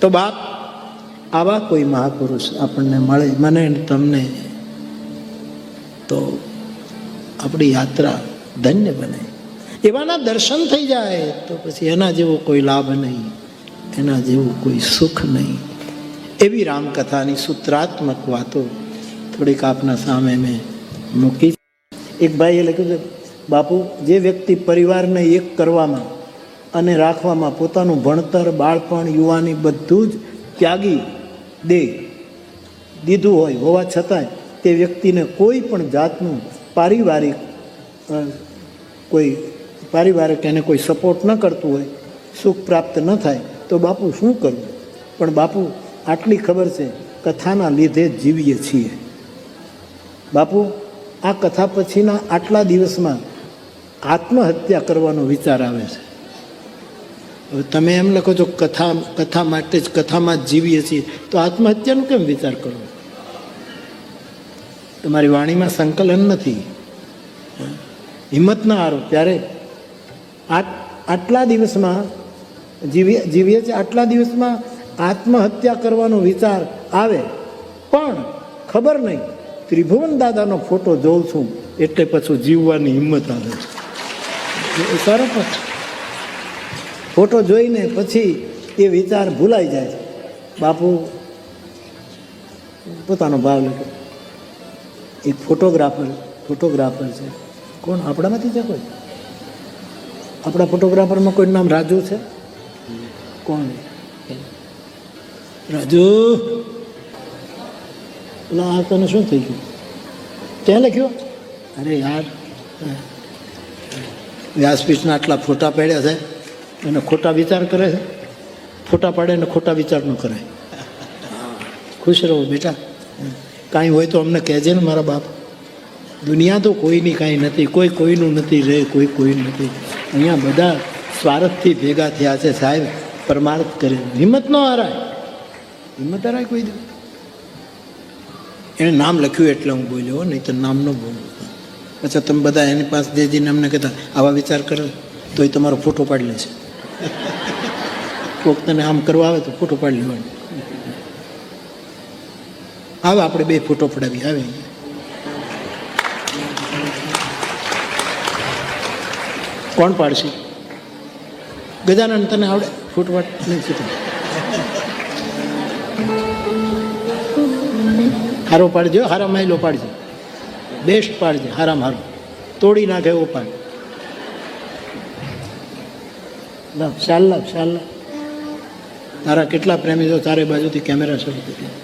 તો બાપ, આવા કોઈ મહાપુરુષ આપણને મળે, મને તમને, તો આપણી યાત્રા ધન્ય બને. એવાના દર્શન થઈ જાય તો પછી એના જેવો કોઈ લાભ નહીં, એના જેવું કોઈ સુખ નહીં. એવી રામકથાની સૂત્રાત્મક વાતો થોડીક આપના સામે મેં મૂકી. એક ભાઈએ લખ્યું છે, બાપુ, જે વ્યક્તિ પરિવારને એક કરવામાં અને રાખવામાં પોતાનું ભણતર, બાળપણ, યુવાની બધું જ ત્યાગી દીધું હોય, હોવા છતાંય તે વ્યક્તિને કોઈ પણ જાતનું પારિવારિક એને કોઈ સપોર્ટ ન કરતું હોય, સુખ પ્રાપ્ત ન થાય, તો બાપુ શું કરવું? પણ બાપુ, આટલી ખબર છે, કથાના લીધે જ જીવીએ છીએ. બાપુ, આ કથા પછીના આટલા દિવસમાં આત્મહત્યા કરવાનો વિચાર આવે છે. હવે તમે એમ લખો છો કથા માટે જ, કથામાં જ જીવીએ છીએ, તો આત્મહત્યાનો કેમ વિચાર કરવો? તમારી વાણીમાં સંકલન નથી, હિંમત ના હારો. ત્યારે આટલા દિવસમાં જીવીએ છીએ, આટલા દિવસમાં આત્મહત્યા કરવાનો વિચાર આવે, પણ ખબર નહીં, ત્રિભુવન દાદાનો ફોટો જોઉં છું એટલે પછી જીવવાની હિંમત આવે છે. સારો ફોટો જોઈને પછી એ વિચાર ભૂલાઈ જાય છે. બાપુ પોતાનો ભાવ લખે. એક ફોટોગ્રાફર છે, કોણ આપણામાંથી છે? કોઈ આપણા ફોટોગ્રાફરમાં કોઈ નામ રાજુ છે? કોણ? રાજુ, આ તને શું થઈ ગયું? ક્યાં લખ્યો? અરે યાર, વ્યાસપીઠના આટલા ફોટા પાડ્યા છે, એને ખોટા વિચાર કરે છે. ફોટા પાડે ને ખોટા વિચાર ન કરાય. ખુશ રહો બેટા, કાંઈ હોય તો અમને કહેજે ને મારા બાપ. દુનિયા તો કોઈની કાંઈ નથી, કોઈ કોઈનું નથી રહે, કોઈ કોઈનું નથી. અહીંયા બધા સ્વાર્થથી ભેગા થયા છે સાહેબ, પરમાર્થ કરે. હિંમત ન હારાય, હિંમત હારાય કોઈ દે. એણે નામ લખ્યું એટલે હું બોલ્યો, નહીં તો નામ ન બોલું. અચ્છા, તમે બધા એની પાસે જઈને અમને કહેતા આવા વિચાર કરે તો એ તમારો ફોટો પાડી લે છે. કોક તને આમ કરવા આવે તો ફોટો પાડી લેવાનો. આવે, આપણે બે ફોટો પડાવી. આવે, કોણ પાડશે? ગજાનંદ, તને આવડે ફોટો પાડ? નહીં શીખે. હારો પાડજો, હારા માયલો પાડજો, બેસ્ટ પાડજે, હારામાં હારો, તોડી નાખે એવો પાડ. લાવ, શાલ લાવ, શાલ લાવ. તારા કેટલા પ્રેમી છો, ચારે બાજુથી કેમેરા શરૂ થઈ ગયા.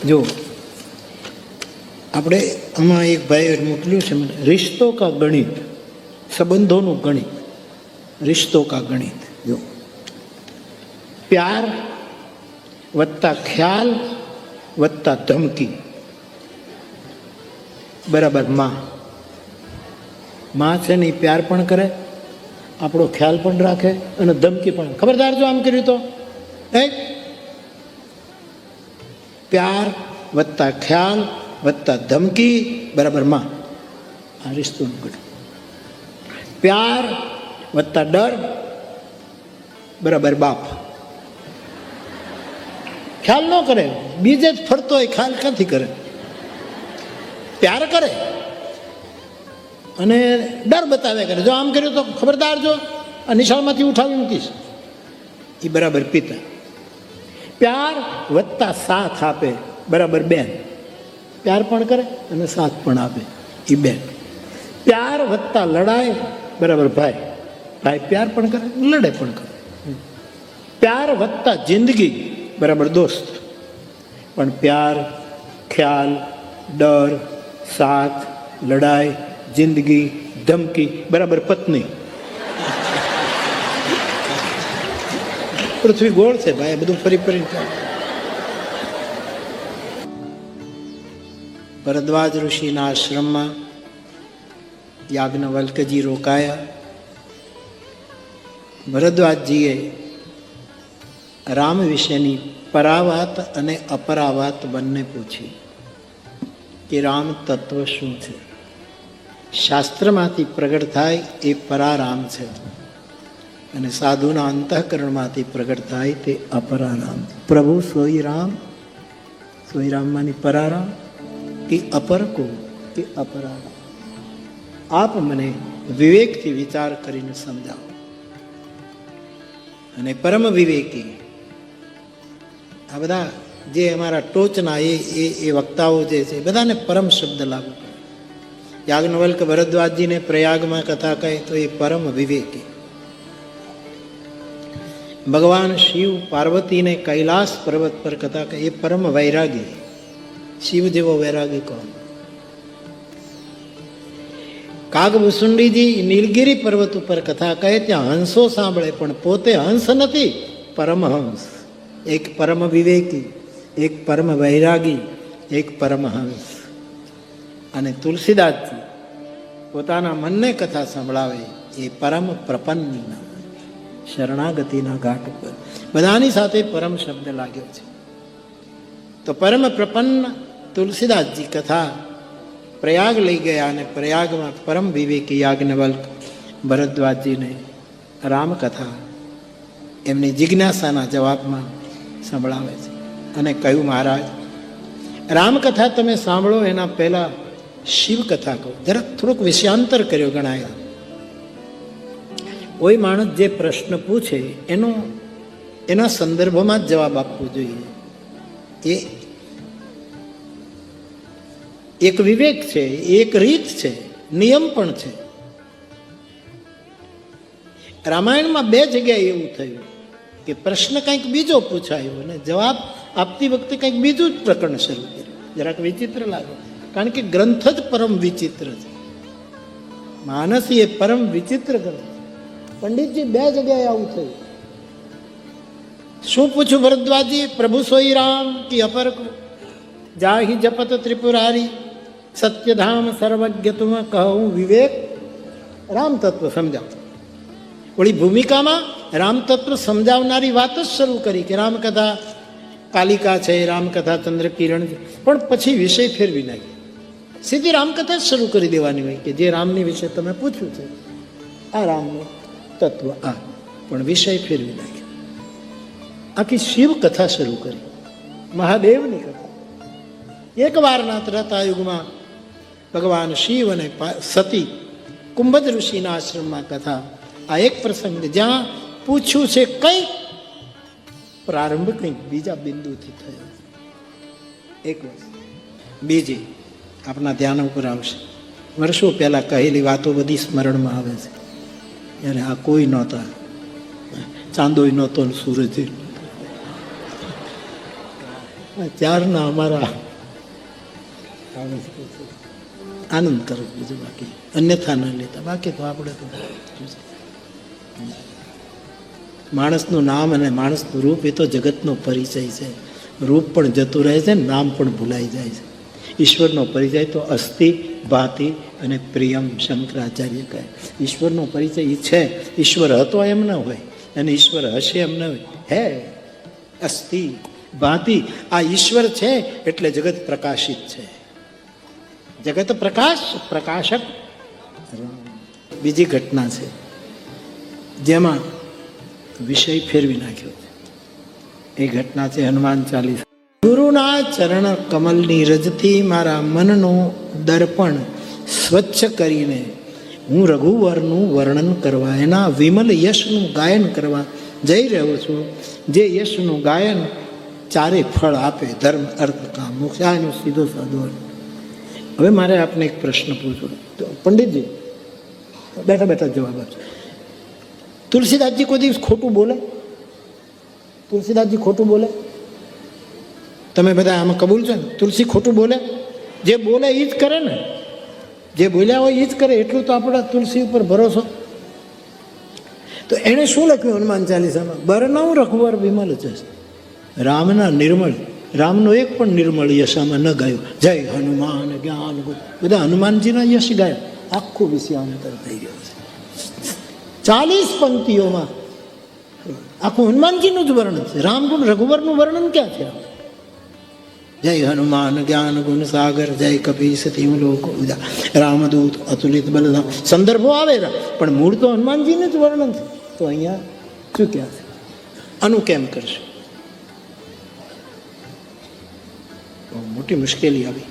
જો આપણે આમાં એક ભાઈએ મોકલ્યું છે મને, રિશ્તો કા ગણિત, સંબંધોનું ગણિત, રિશ્તો કા ગણિત. જો પ્યાર વત્તા ખ્યાલ વત્તા ધમકી બરાબર માં. માં છે ને પ્યાર પણ કરે, આપણો ખ્યાલ પણ રાખે અને ધમકી પણ. ખબરદાર જો આમ કર્યું તો પ્યાર વત્તા ખ્યાલ વત્તા ધમકી બરાબર માં. આ રિશ્તોનું ગણિત. પ્યાર વત્તા ડર બરાબર બાપ. ખ્યાલ ન કરે, બીજે જ ફરતો હોય, ખ્યાલ ક્યાંથી કરે? પ્યાર કરે અને ડર બતાવે કરે. જો આમ કર્યું તો ખબરદાર, જો આ નિશાળમાંથી ઉઠાવી મૂકીશ. એ બરાબર પિતા. પ્યાર વત્તા સાથ આપે બરાબર બેન. પ્યાર પણ કરે અને સાથ પણ આપે, એ બેન. પ્યાર વત્તા લડાઈ બરાબર ભાઈ. ભાઈ પ્યાર પણ કરે, લડે પણ કરે. પ્યાર વત્તા જિંદગી બરાબર દોસ્ત. પણ પ્યાર, ખ્યાલ, ડર, સાથ, લડાઈ, જિંદગી, ધમકી બરાબર પત્ની. પૃથ્વી ગોળ છે ભાઈ, બધું ફરી ફરી. ભરદ્વાજ ઋષિના આશ્રમમાં યાજ્ઞવલ્કજી રોકાયા. ભરદ્વાજજીએ રામ વિશેની પરાવાત અને અપરાવાત બંને પૂછી. કે રામ તત્વ શું છે. શાસ્ત્રમાંથી પ્રગટ થાય એ પરારામ છે, અને સાધુના અંતઃકરણમાંથી પ્રગટ થાય તે અપરારામ. પ્રભુ સોઈ રામમાંની પરારામ કે અપર કો કે અપરારામ. આપ મને વિવેકથી વિચાર કરીને સમજાવો. અને પરમ વિવેકી આ બધા જે અમારા ટોચના એ વક્તાઓ જે છે બધાને પરમ શબ્દ લાગુ કરે. યાજ્ઞવલ્ક ભરદ્વાજજીને પ્રયાગમાં કથા કહે તો એ પરમ વિવેકી. ભગવાન શિવ પાર્વતીને કૈલાસ પર્વત પર કથા કહે એ પરમ વૈરાગી. શિવ જેવો વૈરાગી કોણ? કાગભૂસુંડીજી નીલગિરી પર્વત ઉપર કથા કહે ત્યાં હંસો સાંભળે, પણ પોતે હંસ નથી, પરમહંસ. એક પરમ વિવેકી, એક પરમ વૈરાગી, એક પરમહંસ. અને તુલસીદાસજી પોતાના મનને કથા સંભળાવે એ પરમ પ્રપન્ન, શરણાગતિના ઘાટ ઉપર. બધાની સાથે પરમ શબ્દ લાગ્યો છે. તો પરમ પ્રપન્ન તુલસીદાસજી કથા પ્રયાગ લઈ ગયા, અને પ્રયાગમાં પરમ વિવેકી યાજ્ઞવલ્ક ભરદ્વાજજીને રામકથા એમની જિજ્ઞાસાના જવાબમાં સંભળાવે છે. અને કહ્યું, મહારાજ રામકથા તમે સાંભળો એના પહેલા શિવકથા કહો. જરાક થોડુંક વિષયાંતર કર્યો ગણાય. કોઈ માણસ જે પ્રશ્ન પૂછે એના સંદર્ભમાં જ જવાબ આપવો જોઈએ. એ એક વિવેક છે, એક રીત છે, નિયમ પણ છે. રામાયણમાં 2 જગ્યાએ એવું થયું કે પ્રશ્ન કંઈક બીજો પૂછાયો અને જવાબ આપતી વખતે કંઈક બીજું જ પ્રકરણ શરૂ કર્યું. જરાક વિચિત્ર લાગે, કારણ કે ગ્રંથ જ પરમ વિચિત્ર છે. માનસી એ પરમ વિચિત્ર ગ્રંથ. પંડિતજી 2 જગ્યાએ આવું થયું. શું પૂછ્યું ભરદ્વાજી? પ્રભુ સોઈ રામ કી અપર કો જાહી જપત ત્રિપુરારી સત્યધામ સર્વજ્ઞ તુમ કહું વિવેક. રામ તત્વ સમજાવ. વળી ભૂમિકામાં રામ તત્વ સમજાવનારી વાત જ શરૂ કરી કે રામકથા કાલિકા છે, રામકથા ચંદ્રકિરણ છે, પણ પછી વિષય ફેરવી નાખી. સીધી રામકથા જ શરૂ કરી દેવાની હોય કે જે રામની વિશે તમે પૂછ્યું છે આ રામનું તત્વ આ, પણ વિષય ફેરવી નાખ્યો. આખી શિવ કથા શરૂ કરી, મહાદેવની કથા. એકવારના ત્રેતાયુગમાં ભગવાન શિવ અને સતી કુંભજ ઋષિના આશ્રમમાં કથા. આ એક પ્રસંગ જ્યાં પૂછ્યું છે કંઈક પ્રારંભ કંઈક બીજા બિંદુથી થયો. એક વર્ષ બીજી આપણા ધ્યાન ઉપર આવશે. વર્ષો પહેલા કહેલી વાતો બધી સ્મરણમાં આવે છે. ત્યારે આ કોઈ નહોતા, ચાંદોય નહોતો, સૂરજ ત્યારના અમારા આનંદ કરો, બીજું બાકી અન્યથા ન લેતા. બાકી તો આપણે તો માણસનું નામ અને માણસનું રૂપ એ તો જગતનો પરિચય છે. રૂપ પણ જતું રહે છે, નામ પણ ભૂલાઈ જાય છે. ઈશ્વરનો પરિચય તો અસ્થિ, ભાતિ અને પ્રિયમ. શંકરાચાર્ય કહે ઈશ્વરનો પરિચય એ છે. ઈશ્વર હતો એમ ન હોય અને ઈશ્વર હશે એમ ન હોય. હે અસ્થિ ભાતિ, આ ઈશ્વર છે એટલે જગત પ્રકાશિત છે. જગત પ્રકાશ, પ્રકાશક. બીજી ઘટના છે જેમાં વિષય ફેરવી નાખ્યો. એ ઘટના છે હનુમાન ચાલીસા. ગુરુના ચરણ કમલની રજથી મારા મનનું દર્પણ સ્વચ્છ કરીને હું રઘુવરનું વર્ણન કરવા, એના વિમલ યશનું ગાયન કરવા જઈ રહ્યો છું. જે યશનું ગાયન ચારે ફળ આપે, ધર્મ અર્થ કામ મોક્ષ. આ એનો સીધો સાધો. હવે મારે આપને એક પ્રશ્ન પૂછવો. તો પંડિતજી બેઠા બેઠા જવાબ આપજો. તુલસીદાસજી કોઈ દિવસ ખોટું બોલે? તુલસીદાસજી ખોટું બોલે? તમે બધા આમાં કબૂલ છે ને? તુલસી ખોટું બોલે? જે બોલે એ જ કરે ને, જે બોલ્યા હોય એ જ કરે. એટલું તો આપણા તુલસી ઉપર ભરોસો. તો એણે શું લખ્યું હનુમાન ચાલીસામાં? બરનઉ રઘુવર વિમલ છે, રામના નિર્મળ. રામનો એક પણ નિર્મળ યશ આમાં ન ગાયો. જય હનુમાન જ્ઞાન ગુણ, બધા હનુમાનજીના યશ ગાયા. આખું વિષયાંતર થઈ ગયું છે. 40 પંક્તિઓમાં આખું હનુમાનજીનું જ વર્ણન છે. રામગુણ રઘુવરનું વર્ણન ક્યાં છે? જય હનુમાન જ્ઞાન ગુણ સાગર, જય કપી સતી લોક ઉજા, રામદૂત અતુલિત બલધામ. સંદર્ભો આવે પણ મૂળ તો હનુમાનજીનું જ વર્ણન છે. તો અહીંયા ચૂક્યા છે. આનું કેમ કરશે? મોટી મુશ્કેલી આવી.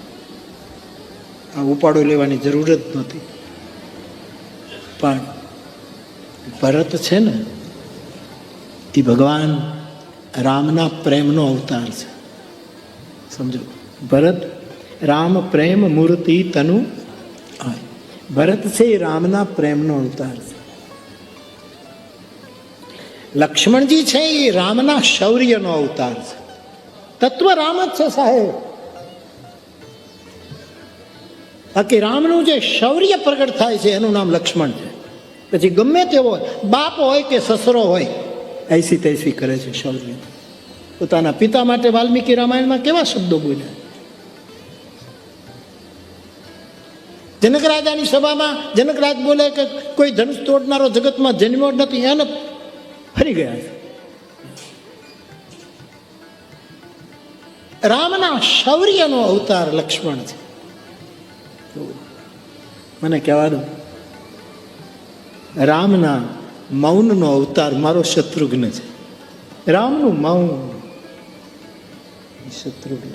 આ ઉપાડો લેવાની જરૂર જ નહોતી. પણ ભરત છે ને એ ભગવાન રામના પ્રેમનો અવતાર છે. સમજો, ભરત રામ પ્રેમ મૂર્તિ તનુ. ભરત છે એ રામના પ્રેમનો અવતાર છે. લક્ષ્મણજી છે એ રામના શૌર્યનો અવતાર છે. તત્વ રામ જ છે સાહેબ. બાકી રામનું જે શૌર્ય પ્રગટ થાય છે એનું નામ લક્ષ્મણ છે. પછી ગમે તેવો બાપ હોય કે સસરો હોય, એસી તૈસી કરે છે શૌર્ય. પોતાના પિતા માટે વાલ્મીકી રામાયણમાં કેવા શબ્દો બોલ્યા. જનક રાજાની સભામાં જનકરાજ બોલે કે કોઈ ધનુષ તોડનારો જગતમાં જન્મ્યો નથી, એને ફરી ગયા છે. રામના શૌર્યનો અવતાર લક્ષ્મણ છે. મને કહેવા દો, રામના મૌનનો અવતાર મારો શત્રુઘ્ન છે. રામનું મૌન, શત્રુઘ્ન.